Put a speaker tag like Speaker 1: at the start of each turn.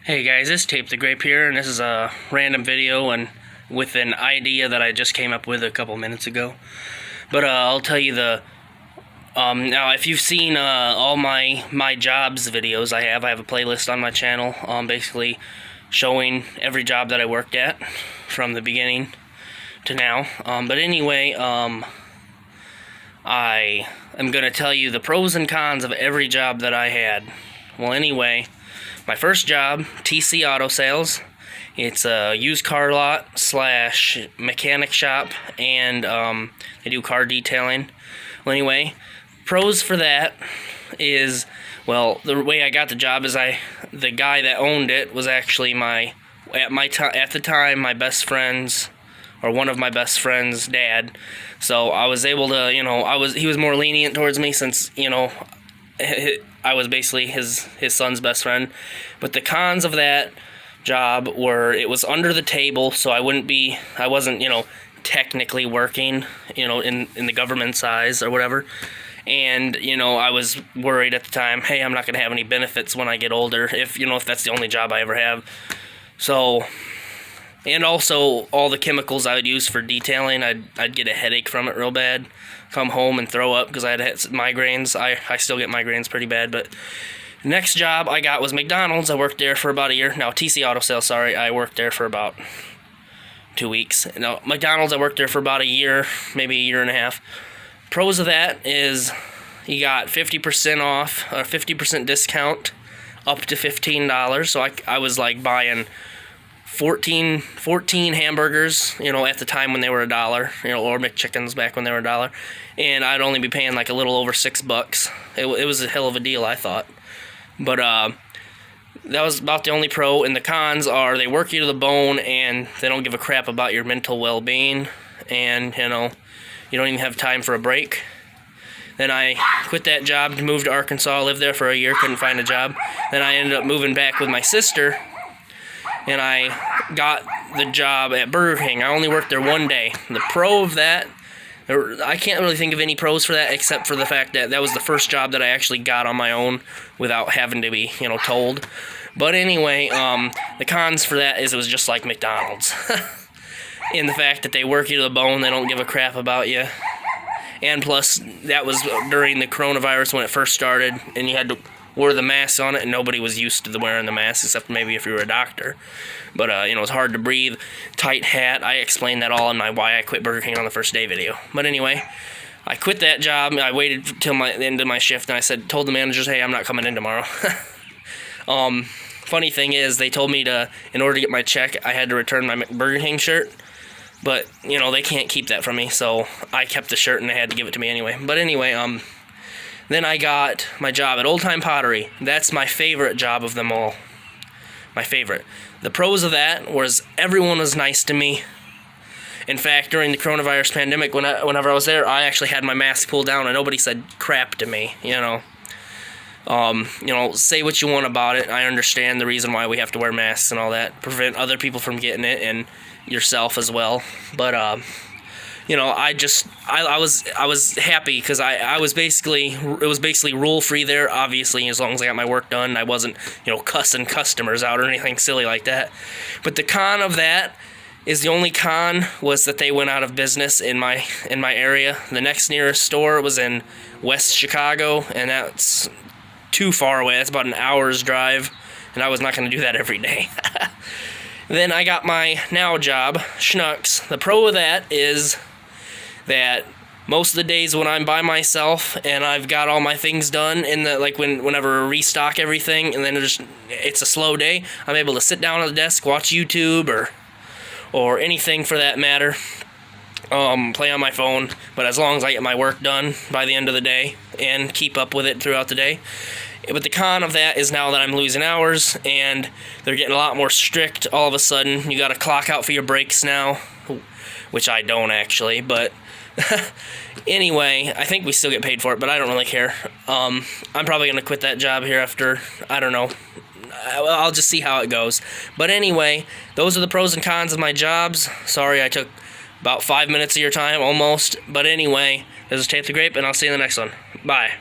Speaker 1: Hey guys, it's Tape the Grape here, and this is a random video and with an idea that I just came up with a couple minutes ago. But I'll tell you now if you've seen all my jobs videos I have a playlist on my channel, basically showing every job that I worked at from the beginning to now. But anyway, I am gonna tell you the pros and cons of every job that I had. Well, anyway. My first job, TC Auto Sales. It's a used car lot / mechanic shop, and they do car detailing. Well, anyway, pros for that is, well, the way I got the job is the guy that owned it was actually at the time my best friend's, or one of my best friend's dad. So I was able to, he was more lenient towards me since, I was basically his son's best friend. But the cons of that job were it was under the table, so I wasn't, technically working, in the government's eyes or whatever. And, I was worried at the time, hey, I'm not going to have any benefits when I get older, if that's the only job I ever have. So, and also all the chemicals I would use for detailing, I'd get a headache from it real bad. Come home and throw up because I had migraines. I still get migraines pretty bad. But next job I got was McDonald's. I worked there for about a year. No, TC Auto Sales, sorry. I worked there for about 2 weeks. No, McDonald's, I worked there for about a year, maybe a year and a half. Pros of that is you got 50% off, or 50% discount, up to $15. So I was like buying 14 hamburgers, at the time when they were $1, or McChickens back when they were $1, and I'd only be paying like a little over $6. It was a hell of a deal, I thought. But that was about the only pro. And the cons are they work you to the bone, and they don't give a crap about your mental well-being, and you don't even have time for a break. Then I quit that job to move to Arkansas, lived there for a year, couldn't find a job. Then I ended up moving back with my sister, and I got the job at Burger King. I only worked there one day. The pro of that, I can't really think of any pros for that except for the fact that that was the first job that I actually got on my own without having to be, told. But anyway, the cons for that is it was just like McDonald's. In the fact that they work you to the bone, they don't give a crap about you. And plus, that was during the coronavirus when it first started, and you had to wore the mask on it, and nobody was used to wearing the mask, except maybe if you were a doctor. But, it was hard to breathe, tight hat. I explained that all in my Why I Quit Burger King on the First Day video. But anyway, I quit that job. I waited till the end of my shift, and I told the managers, hey, I'm not coming in tomorrow. Funny thing is, they told me in order to get my check, I had to return my Burger King shirt. But, they can't keep that from me, so I kept the shirt, and they had to give it to me anyway. But anyway, then I got my job at Old Time Pottery. That's my favorite job of them all. My favorite. The pros of that was everyone was nice to me. In fact, during the coronavirus pandemic, whenever I was there, I actually had my mask pulled down and nobody said crap to me, say what you want about it. I understand the reason why we have to wear masks and all that. Prevent other people from getting it and yourself as well. But, I was happy because it was basically rule free there, obviously, as long as I got my work done. I wasn't, cussing customers out or anything silly like that. But the con of that is the only con was that they went out of business in my area. The next nearest store was in West Chicago, and that's too far away. That's about an hour's drive, and I was not going to do that every day. Then I got my now job, Schnucks. The pro of that is that most of the days when I'm by myself and I've got all my things done whenever I restock everything and then it's a slow day, I'm able to sit down at the desk, watch YouTube or anything for that matter, play on my phone, but as long as I get my work done by the end of the day and keep up with it throughout the day. But the con of that is now that I'm losing hours and they're getting a lot more strict all of a sudden. You got to clock out for your breaks now, which I don't actually, but anyway, I think we still get paid for it, but I don't really care. I'm probably going to quit that job here after, I don't know. I'll just see how it goes. But anyway, those are the pros and cons of my jobs. Sorry I took about 5 minutes of your time, almost. But anyway, this is Tape the Grape, and I'll see you in the next one. Bye.